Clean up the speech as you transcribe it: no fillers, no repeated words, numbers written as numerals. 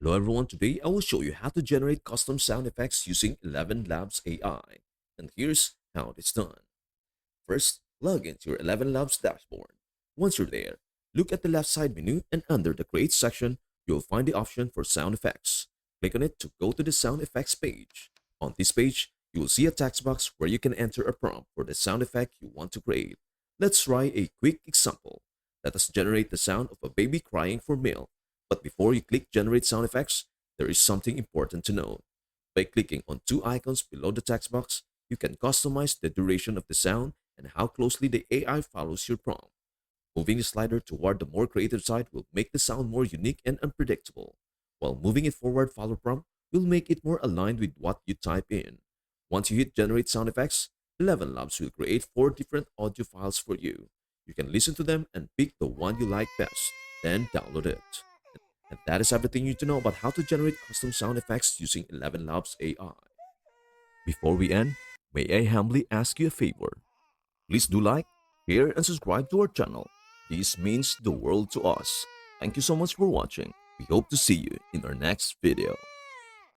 Hello everyone, today I will show you how to generate custom sound effects using Elevenlabs AI. And here's how it's done. First, log into your Elevenlabs dashboard. Once you're there, look at the left side menu and under the Create section, you'll find the option for sound effects. Click on it to go to the sound effects page. On this page, you will see a text box where you can enter a prompt for the sound effect you want to create. Let's try a quick example. Let us generate the sound of a baby crying for milk. But before you click Generate Sound Effects, there is something important to note. By clicking on two icons below the text box, you can customize the duration of the sound and how closely the AI follows your prompt. Moving the slider toward the more creative side will make the sound more unique and unpredictable, while moving it forward follow prompt will make it more aligned with what you type in. Once you hit Generate Sound Effects, Elevenlabs will create four different audio files for you. You can listen to them and pick the one you like best, then download it. And that is everything you need to know about how to generate custom sound effects using Elevenlabs AI. Before we end, may I humbly ask you a favor? Please do like, share, and subscribe to our channel. This means the world to us. Thank you so much for watching. We hope to see you in our next video.